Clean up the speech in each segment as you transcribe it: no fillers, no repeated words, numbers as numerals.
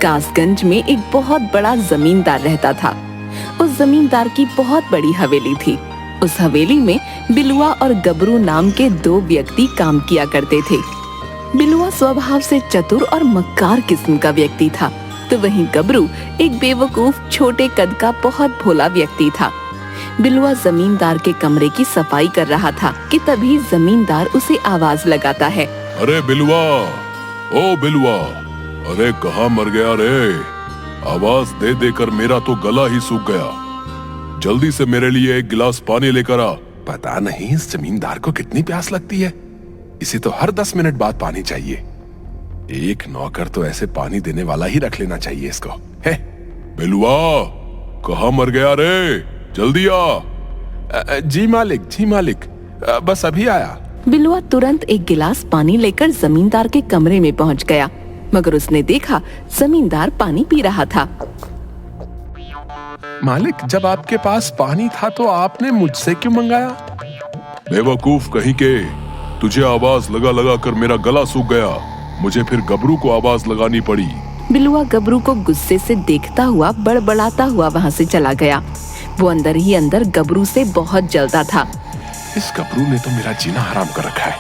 कासगंज में एक बहुत बड़ा जमींदार रहता था। उस जमींदार की बहुत बड़ी हवेली थी। उस हवेली में बिलुआ और गबरू नाम के दो व्यक्ति काम किया करते थे। बिलुआ स्वभाव से चतुर और मक्कार किस्म का व्यक्ति था, तो वहीं गबरू एक बेवकूफ छोटे कद का बहुत भोला व्यक्ति था। बिलुआ जमींदार के कमरे की सफाई कर रहा था कि तभी जमींदार उसे आवाज लगाता है। अरे बिलुआ, ओ बिलुआ, अरे कहाँ मर गया रे? आवाज दे देकर मेरा तो गला ही सूख गया। जल्दी से मेरे लिए एक गिलास पानी लेकर आ। पता नहीं इस जमींदार को कितनी प्यास लगती है। इसे तो हर 10 मिनट बाद पानी चाहिए। एक नौकर तो ऐसे पानी देने वाला ही रख लेना चाहिए इसको। है बिलुआ, कहाँ मर गया रे? जल्दी आ। जी मालिक, बस अभी आया। बिलुआ तुरंत एक गिलास पानी लेकर जमींदार के कमरे में पहुंच गया, मगर उसने देखा जमींदार पानी पी रहा था। मालिक, जब आपके पास पानी था तो आपने मुझसे क्यों मंगाया? बेवकूफ कहीं के, तुझे आवाज लगा लगा कर मेरा गला सूख गया। मुझे फिर गबरू को आवाज लगानी पड़ी। बिलुआ गबरू को गुस्से से देखता हुआ बड़बड़ाता हुआ वहाँ से चला गया। वो अंदर ही अंदर गबरू से बहुत जलता था। इस गबरू ने तो मेरा जीना हराम कर रखा है।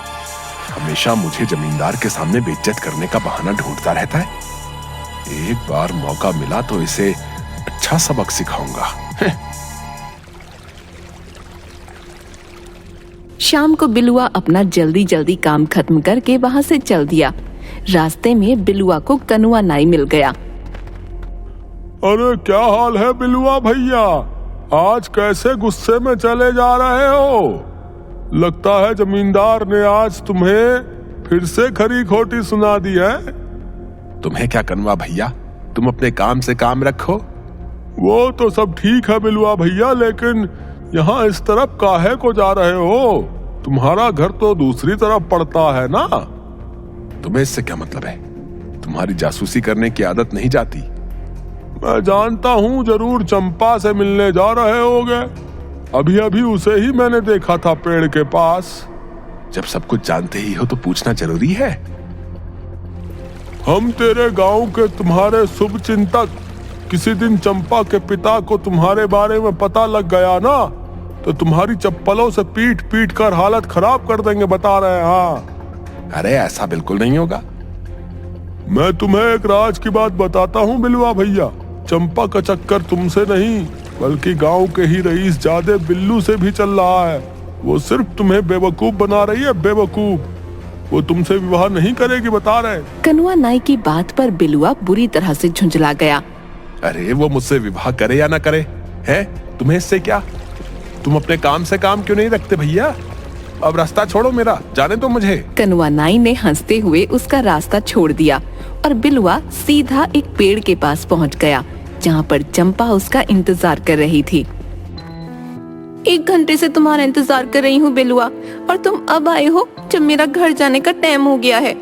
हमेशा मुझे जमींदार के सामने बेइज्जत करने का बहाना ढूंढता रहता है। एक बार मौका मिला तो इसे अच्छा सबक सिखाऊंगा। शाम को बिलुआ अपना जल्दी जल्दी काम खत्म करके वहाँ से चल दिया। रास्ते में बिलुआ को कनुआ नाई मिल गया। अरे क्या हाल है बिलुआ भैया? आज कैसे गुस्से में चले जा रहे हो? लगता है जमींदार ने आज तुम्हें फिर से खरी खोटी सुना दी है। तुम्हें क्या कनुआ भैया, तुम अपने काम से काम रखो। वो तो सब ठीक है बिलुआ भैया, लेकिन यहाँ इस तरफ काहे को जा रहे हो? तुम्हारा घर तो दूसरी तरफ पड़ता है ना। तुम्हें इससे क्या मतलब है? तुम्हारी जासूसी करने की आदत नहीं जाती। मैं जानता हूँ जरूर चंपा से मिलने जा रहे होगे। अभी अभी उसे ही मैंने देखा था पेड़ के पास। जब सब कुछ जानते ही हो तो पूछना जरूरी है। हम तेरे गांव के तुम्हारे शुभ चिंतक, किसी दिन चंपा के पिता को तुम्हारे बारे में पता लग गया ना तो तुम्हारी चप्पलों से पीट पीट कर हालत खराब कर देंगे, बता रहे हैं। हाँ, अरे ऐसा बिल्कुल नहीं होगा। मैं तुम्हें एक राज की बात बताता हूँ बिलुआ भैया। चंपा का चक्कर तुमसे नहीं बल्कि गांव के ही रईस जादे बिल्लू से भी चल रहा है। वो सिर्फ तुम्हें बेवकूफ बना रही है, बेवकूफ। वो तुमसे विवाह नहीं करेगी, बता रहे। कनुआ नाई की बात पर बिलुआ बुरी तरह से झुंझला गया। अरे वो मुझसे विवाह करे या ना करे, है तुम्हें इससे क्या? तुम अपने काम से काम क्यों नहीं रखते भैया? अब रास्ता छोड़ो मेरा, जाने दो मुझे। कनुआ नाई ने हंसते हुए उसका रास्ता छोड़ दिया और बिलुआ सीधा एक पेड़ के पास पहुंच गया, जहाँ पर चंपा उसका इंतजार कर रही थी। 1 घंटे से तुम्हारा इंतजार कर रही हूँ बिलुआ, और तुम अब आए हो जब मेरा घर जाने का टाइम हो गया है।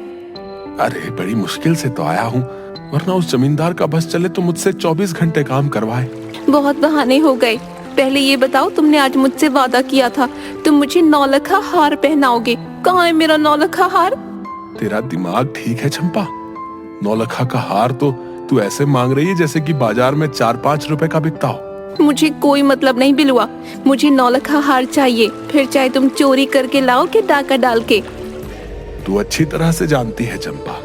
अरे बड़ी मुश्किल से तो आया हूँ, वरना उस जमींदार का बस चले तो मुझसे 24 घंटे काम करवाए। बहुत बहाने हो गए। पहले ये बताओ, तुमने आज मुझसे वादा किया था तुम मुझे नौलखा हार पहनाओगे। कहाँ है मेरा नौलखा हार? तेरा दिमाग ठीक है चंपा? नौलखा का हार तो तू ऐसे मांग रही है जैसे कि बाजार में 4-5 रुपए का बिकता हो। मुझे कोई मतलब नहीं बिलुआ, मुझे नौलखा हार चाहिए, फिर चाहे तुम चोरी करके लाओ कि डाका डाल के। तू अच्छी तरह से जानती है चंपा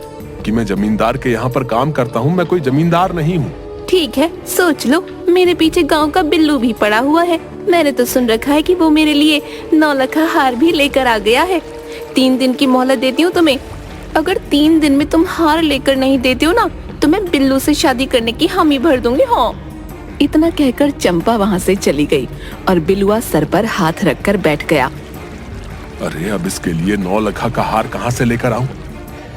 कि मैं जमींदार के यहाँ पर काम करता हूँ, मैं कोई जमींदार नहीं हूँ। ठीक है, सोच लो। मेरे पीछे गांव का बिल्लू भी पड़ा हुआ है। मैंने तो सुन रखा है कि वो मेरे लिए नौलखा हार भी लेकर आ गया है। 3 दिन की मोहलत देती हूँ तुम्हें। अगर 3 दिन में तुम हार लेकर नहीं देते हो ना तो मैं बिल्लू से शादी करने की हामी भर दूंगी। हाँ। इतना कहकर चंपा वहाँ से चली गई और बिलुआ सर पर हाथ रखकर बैठ गया। अरे अब इसके लिए 9 लखा का हार कहाँ से लेकर आऊं?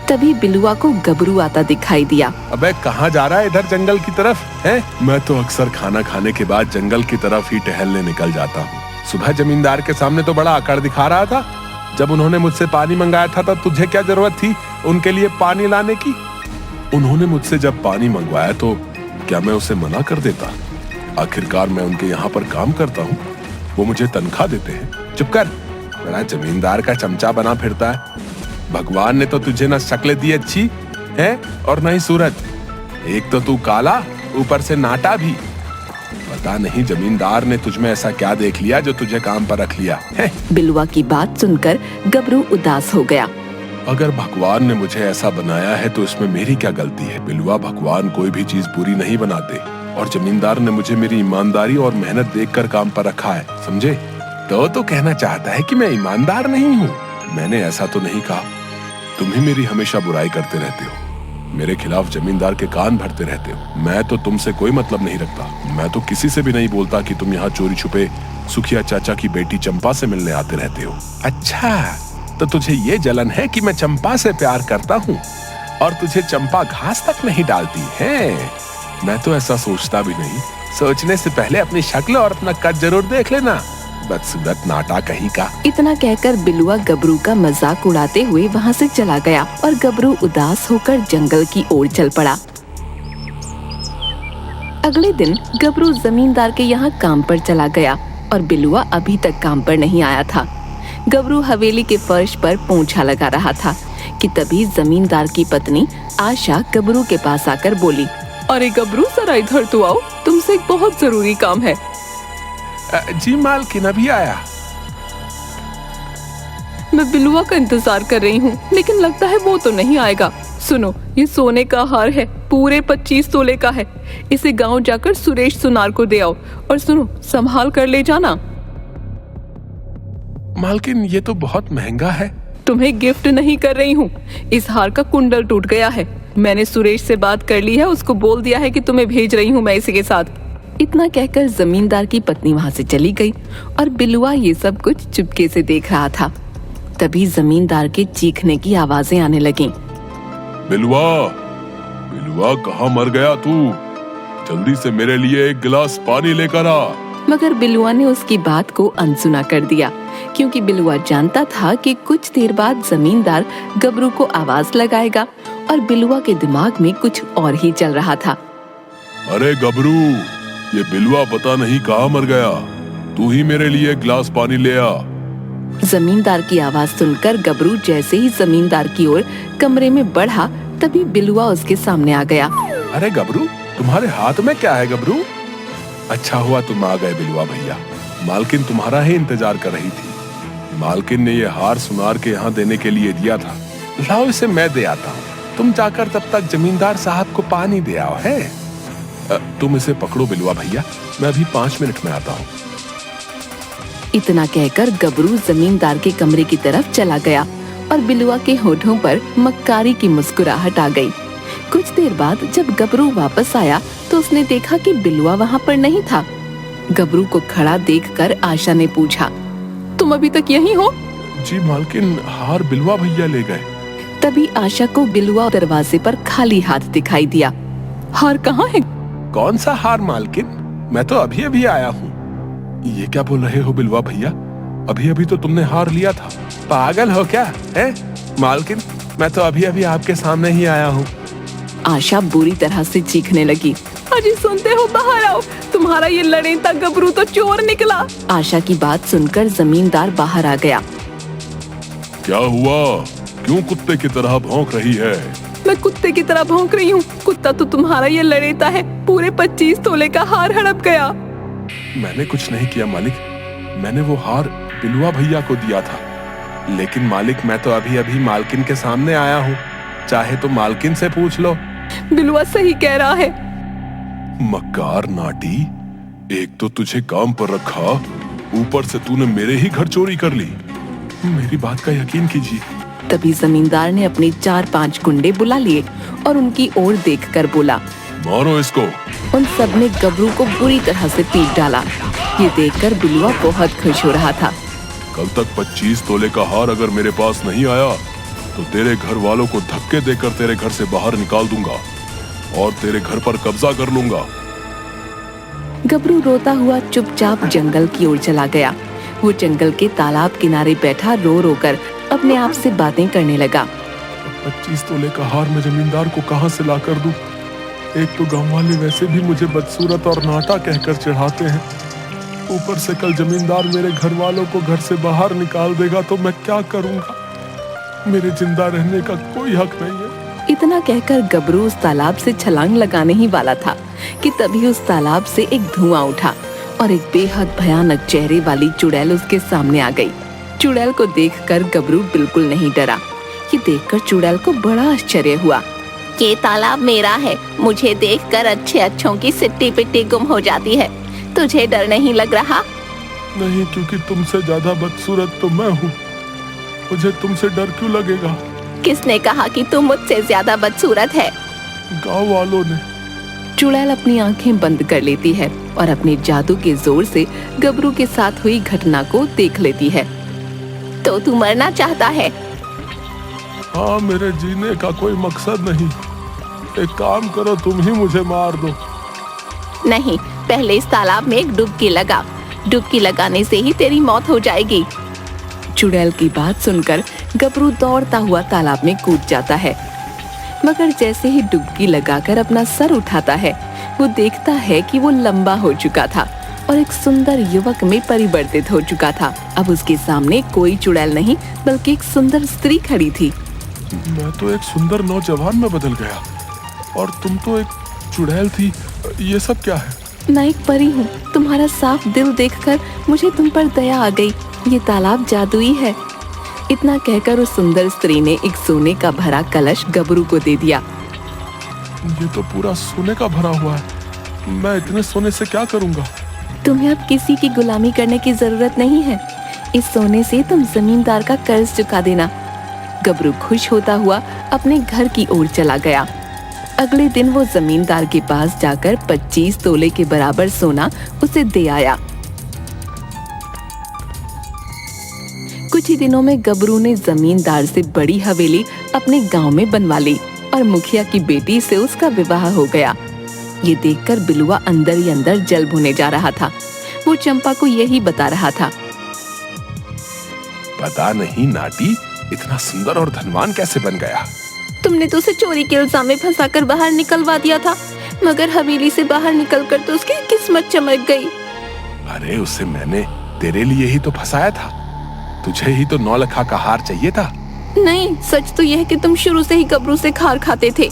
तभी बिलुआ को गबरू आता दिखाई दिया। अबे कहाँ जा रहा है? इधर जंगल की तरफ है? मैं तो अक्सर खाना खाने के बाद जंगल की तरफ ही टहलने निकल जाता हूँ। सुबह जमींदार के सामने तो बड़ा आकड़ दिखा रहा था। जब उन्होंने मुझसे पानी मंगाया था तब तुझे क्या जरूरत थी उनके लिए पानी लाने की? उन्होंने मुझसे जब पानी मंगवाया तो क्या मैं उसे मना कर देता? आखिरकार मैं उनके यहाँ पर काम करता हूँ, वो मुझे तनख्वाह देते हैं। चुप कर, बड़ा जमींदार का चमचा बना फिरता है। भगवान ने तो तुझे ना शक्ल दी अच्छी है और ना ही सूरत। एक तो तू काला, ऊपर से नाटा भी। पता नहीं जमींदार ने तुझमें ऐसा क्या देख लिया जो तुझे काम पर रख लिया है। बिलुआ की बात सुनकर गबरू उदास हो गया। अगर भगवान ने मुझे ऐसा बनाया है तो इसमें मेरी क्या गलती है? बिलुआ, भगवान कोई भी चीज पूरी नहीं बनाते और जमींदार ने मुझे मेरी ईमानदारी और मेहनत देखकर काम पर रखा है, समझे? तो कहना चाहता है कि मैं ईमानदार नहीं हूँ? मैंने ऐसा तो नहीं कहा। तुम ही मेरी हमेशा बुराई करते रहते हो, मेरे खिलाफ जमींदार के कान भरते रहते हो। मैं तो तुमसे कोई मतलब नहीं रखता। मैं तो किसी से भी नहीं बोलता कि तुम यहाँ चोरी छुपे सुखिया चाचा की बेटी चंपा से मिलने आते रहते हो। अच्छा, तो तुझे ये जलन है कि मैं चंपा से प्यार करता हूँ और तुझे चंपा घास तक नहीं डालती है? मैं तो ऐसा सोचता भी नहीं। सोचने से पहले अपनी शक्ल और अपना कद जरूर देख लेना, बदसूरत नाटा कहीं का। इतना कहकर बिलुआ गबरू का मजाक उड़ाते हुए वहाँ से चला गया और गबरू उदास होकर जंगल की ओर चल पड़ा। अगले दिन गबरू जमींदार के यहाँ काम पर चला गया और बिलुआ अभी तक काम पर नहीं आया था। गबरू हवेली के फर्श पर पोंछा लगा रहा था कि तभी जमींदार की पत्नी आशा गबरू के पास आकर बोली, अरे गबरू, जरा इधर तो आओ, तुमसे एक बहुत जरूरी काम है। जी मालकिन, अभी आया। मैं बिलुआ का इंतजार कर रही हूँ, लेकिन लगता है वो तो नहीं आएगा। सुनो, ये सोने का हार है, पूरे 25 तोले का है। इसे गांव जाकर सुरेश सुनार को दे आओ और सुनो, संभाल कर ले जाना। मालकिन, ये तो बहुत महंगा है। तुम्हें गिफ्ट नहीं कर रही हूँ, इस हार का कुंडल टूट गया है। मैंने सुरेश से बात कर ली है, उसको बोल दिया है कि तुम्हें भेज रही हूँ मैं इसी के साथ। इतना कहकर जमींदार की पत्नी वहाँ से चली गई और बिलुआ ये सब कुछ चुपके से देख रहा था। तभी जमींदार के चीखने की आवाजें आने लगीं। बिलुआ, बिलुआ, कहाँ मर गया तू? जल्दी से मेरे लिए एक गिलास पानी लेकर आ। मगर बिलुआ ने उसकी बात को अनसुना कर दिया, क्योंकि बिलुआ जानता था कि कुछ देर बाद जमींदार गबरू को आवाज लगाएगा और बिलुआ के दिमाग में कुछ और ही चल रहा था। अरे गबरू, ये बिलुआ पता नहीं कहाँ मर गया, तू ही मेरे लिए एक गिलास पानी ले आ। जमींदार की आवाज सुनकर गबरू जैसे ही जमींदार की ओर कमरे में बढ़ा, तभी बिलुआ उसके सामने आ गया। अरे गबरू, तुम्हारे हाथ में क्या है गबरू? अच्छा हुआ तुम आ गए बिलुआ भैया, मालकिन तुम्हारा ही इंतजार कर रही थी। मालकिन ने ये हार सुनार के यहाँ देने के लिए दिया था। लाओ, इसे मैं दे आता हूँ, तुम जाकर तब तक जमींदार साहब को पानी दे आओ। है तुम इसे पकड़ो बिलुआ भैया, मैं अभी 5 मिनट में आता हूँ। इतना कहकर गबरू जमींदार के कमरे की तरफ चला गया और बिलुआ के होठों पर मक्कारी की मुस्कुराहट आ गई। कुछ देर बाद जब गबरू वापस आया तो उसने देखा कि बिलुआ वहाँ पर नहीं था। गबरू को खड़ा देखकर आशा ने पूछा, तुम अभी तक यहीं हो? जी मालकिन, हार बिलुआ भैया ले गए। तभी आशा को बिलुआ दरवाजे पर खाली हाथ दिखाई दिया। हार कहाँ है? कौन सा हार मालकिन? मैं तो अभी अभी आया हूँ। ये क्या बोल रहे हो बिलुआ भैया? अभी अभी तो तुमने हार लिया था। पागल हो क्या है मालकिन? मैं तो अभी अभी आपके सामने ही आया हूँ। आशा बुरी तरह से चीखने लगी, अजी सुनते हो, बाहर आओ, तुम्हारा ये लड़ेंता गबरू तो चोर निकला। आशा की बात सुनकर जमींदार बाहर आ गया। क्या हुआ? क्यों कुत्ते की तरह भौंक रही है? मैं कुत्ते की तरह भौंक रही हूँ? कुत्ता तो तुम्हारा ये लड़ेता है, पूरे 25 तोले का हार हड़प गया। मैंने कुछ नहीं किया मालिक, मैंने वो हार बिलुआ भैया को दिया था। लेकिन मालिक, मैं तो अभी अभी मालकिन के सामने आया हूँ, चाहे तो मालकिन से पूछ लो। बिलुआ सही कह रहा है। मक्कार नाटी, एक तो तुझे काम पर रखा, ऊपर से तूने मेरे ही घर चोरी कर ली। मेरी बात का यकीन कीजिए। तभी जमींदार ने अपने 4-5 गुंडे बुला लिए और उनकी ओर देखकर बोला, मारो इसको। उन सब ने गबरू को बुरी तरह से पीट डाला। ये देखकर बिलुआ बहुत खुश हो रहा था। कल तक 25 तोले का हार अगर मेरे पास नहीं आया तो तेरे घर वालों को धक्के देकर तेरे घर से बाहर निकाल दूंगा और तेरे घर पर कब्जा कर लूंगा। गबरू रोता हुआ चुपचाप जंगल की ओर चला गया। वो जंगल के तालाब किनारे बैठा रो रो कर अपने आप से बातें करने लगा। 25 तोले का हार मैं जमींदार को कहाँ से ला कर दूं? एक तो गांव वाले वैसे भी मुझे बदसूरत और नाटा कहकर चिढ़ाते हैं, ऊपर से कल जमींदार मेरे घर वालों को घर से बाहर निकाल देगा तो मैं क्या करूंगा? मेरे जिंदा रहने का कोई हक नहीं है। इतना कहकर गबरू उस तालाब से छलांग लगाने ही वाला था कि तभी उस तालाब से एक धुआं उठा और एक बेहद भयानक चेहरे वाली चुड़ैल उसके सामने आ गई। चुड़ैल को देखकर गबरू बिल्कुल नहीं डरा। ये देखकर चुड़ैल को बड़ा आश्चर्य हुआ। ये तालाब मेरा है, मुझे देखकर अच्छे अच्छों की सिट्टी पिट्टी गुम हो जाती है। तुझे डर नहीं लग रहा? नहीं, क्योंकि तुमसे ज्यादा बदसूरत तो मैं हूँ। मुझे तुमसे डर क्यों लगेगा? किसने कहा कि तुम मुझसे ज्यादा बदसूरत है? गाँव वालों ने। चुड़ैल अपनी आंखें बंद कर लेती है और अपने जादू के जोर से गबरू के साथ हुई घटना को देख लेती है। तो तू मरना चाहता है? हाँ, मेरे जीने का कोई मकसद नहीं। एक काम करो, तुम ही मुझे मार दो। नहीं, पहले इस तालाब में एक डुबकी लगा। डुबकी लगाने से ही तेरी मौत हो जाएगी। चुड़ैल की बात सुनकर गबरू दौड़ता हुआ तालाब में कूद जाता है, मगर जैसे ही डुबकी लगाकर अपना सर उठाता है, वो देखता है कि वो लंबा हो चुका था और एक सुंदर युवक में परिवर्तित हो चुका था। अब उसके सामने कोई चुड़ैल नहीं बल्कि एक सुंदर स्त्री खड़ी थी। मैं तो एक सुंदर नौजवान में बदल गया और तुम तो एक चुड़ैल थी। ये सब क्या है? मैं एक परी हूँ। तुम्हारा साफ दिल देखकर मुझे तुम पर दया आ गई। ये तालाब जादुई है। इतना कहकर उस सुंदर स्त्री ने एक सोने का भरा कलश गबरू को दे दिया। ये तो पूरा सोने का भरा हुआ है। मैं इतने सोने से क्या करूँगा? तुम्हें अब किसी की गुलामी करने की जरूरत नहीं है। इस सोने से तुम जमींदार का कर्ज चुका देना। गबरू खुश होता हुआ अपने घर की ओर चला गया। अगले दिन वो जमींदार के पास जाकर 25 तोले के बराबर सोना उसे दे आया। कुछ ही दिनों में गबरू ने जमींदार से बड़ी हवेली अपने गांव में बनवा ली और मुखिया की बेटी से उसका विवाह हो गया। ये देखकर बिलुआ अंदर ही अंदर जल भुने जा रहा था। वो चंपा को यही बता रहा था। पता नहीं नाटी इतना सुंदर और धनवान कैसे बन गया। तुमने तो उसे चोरी के इल्जाम में फंसाकर बाहर निकलवा दिया था, मगर हवेली से बाहर निकलकर तो उसकी किस्मत चमक गई। अरे उसे मैंने तेरे लिए ही तो फंसाया था। तुझे ही तो 9 लखा का हार चाहिए था। नहीं, सच तो यह है कि तुम शुरू से ही गबरू से खार खाते थे।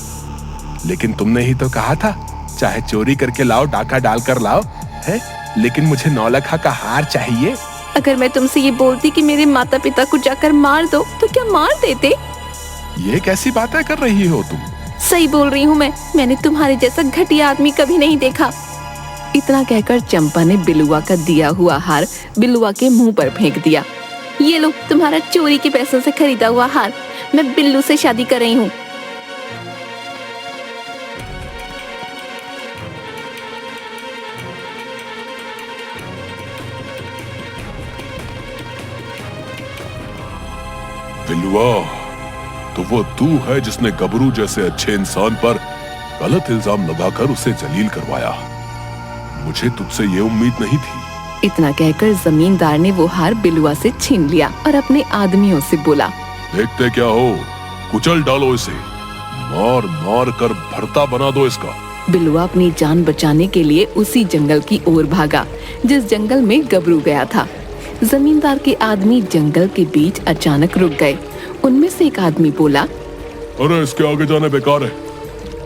लेकिन तुमने ही तो कहा था चाहे चोरी करके लाओ, डाका डालकर लाओ, है? लेकिन मुझे 9 लखा का हार चाहिए। अगर मैं तुमसे ये बोलती कि मेरे माता पिता को जाकर मार दो, तो क्या मार देते? ये कैसी बातें कर रही हो तुम? सही बोल रही हूँ मैंने तुम्हारे जैसा घटिया आदमी कभी नहीं देखा। इतना कहकर चंपा ने बिलुआ का दिया हुआ हार बिलुआ के मुंह पर फेंक दिया। ये लो तुम्हारा चोरी के पैसों से खरीदा हुआ हार। मैं बिल्लू से शादी कर रही हूँ। बिलुआ, तो वो तू है जिसने गबरू जैसे अच्छे इंसान पर गलत इल्जाम लगाकर उसे जलील करवाया। मुझे तुझसे ये उम्मीद नहीं थी। इतना कहकर जमींदार ने वो हार बिलुआ से छीन लिया और अपने आदमियों से बोला, देखते क्या हो, कुचल डालो इसे, मार मार कर भरता बना दो इसका। बिलुआ अपनी जान बचाने के लिए उसी जंगल की ओर भागा जिस जंगल में गबरू गया था। जमींदार के आदमी जंगल के बीच अचानक रुक गए। उनमें से एक आदमी बोला, अरे इसके आगे जाने बेकार है,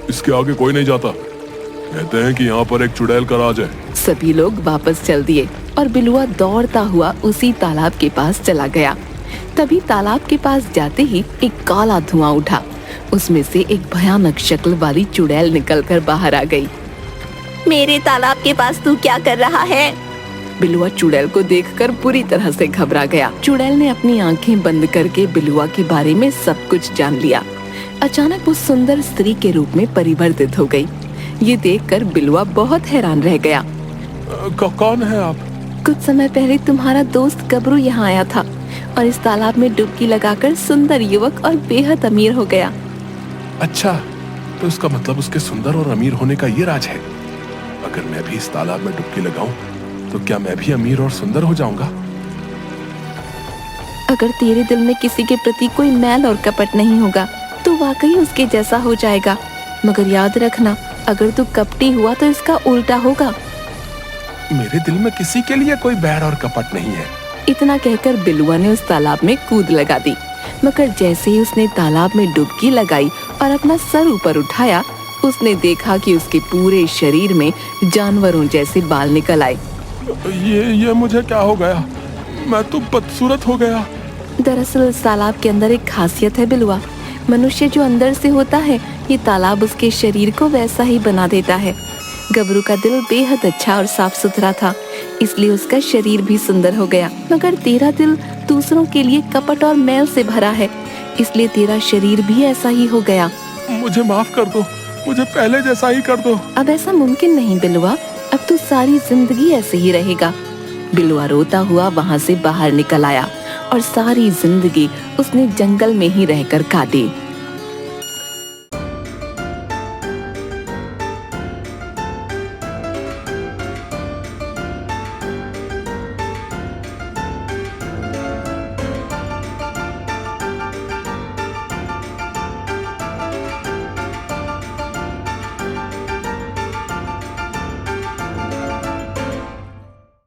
इसके आगे कोई नहीं जाता। कहते हैं कि यहाँ पर एक चुड़ैल का राज है। सभी लोग वापस चल दिए और बिलुआ दौड़ता हुआ उसी तालाब के पास चला गया। तभी तालाब के पास जाते ही एक काला धुआं उठा। उसमें से एक भयानक शक्ल वाली चुड़ैल निकलकर बाहर आ गई। मेरे तालाब के पास तू क्या कर रहा है? बिलुआ चुड़ैल को देखकर पूरी तरह से घबरा गया। चुड़ैल ने अपनी आंखें बंद करके बिलुआ के बारे में सब कुछ जान लिया। अचानक वो सुंदर स्त्री के रूप में परिवर्तित हो गई। ये देखकर बिलुआ बहुत हैरान रह गया। कौन है आप? कुछ समय पहले तुम्हारा दोस्त गबरू यहाँ आया था और इस तालाब में डुबकी लगाकर सुंदर युवक और बेहद अमीर हो गया। अच्छा, तो इसका मतलब उसके सुंदर और अमीर होने का ये राज है। अगर मैं भी इस तालाब में डुबकी लगाऊं तो क्या मैं भी अमीर और सुंदर हो जाऊंगा? अगर तेरे दिल में किसी के प्रति कोई मैल और कपट नहीं होगा तो वाकई उसके जैसा हो जाएगा। मगर याद रखना, अगर तू कपटी हुआ तो इसका उल्टा होगा। मेरे दिल में किसी के लिए कोई बैर और कपट नहीं है। इतना कहकर बिलुआ ने उस तालाब में कूद लगा दी। मगर जैसे ही उसने तालाब में डुबकी लगाई और अपना सर ऊपर उठाया, उसने देखा कि उसके पूरे शरीर में जानवरों जैसे बाल निकल आए। ये मुझे क्या हो गया? मैं तो बदसूरत हो गया। दरअसल इस तालाब के अंदर एक खासियत है बिलुआ। मनुष्य जो अंदर से होता है, ये तालाब उसके शरीर को वैसा ही बना देता है। गबरू का दिल बेहद अच्छा और साफ सुथरा था, इसलिए उसका शरीर भी सुंदर हो गया। मगर तेरा दिल दूसरों के लिए कपट और मैल से भरा है, इसलिए तेरा शरीर भी ऐसा ही हो गया। मुझे माफ कर दो, मुझे पहले जैसा ही कर दो। अब ऐसा मुमकिन नहीं बिलुआ, अब तू सारी जिंदगी ऐसे ही रहेगा। बिलुआ रोता हुआ वहाँ से बाहर निकल आया और सारी जिंदगी उसने जंगल में ही रहकर काटी।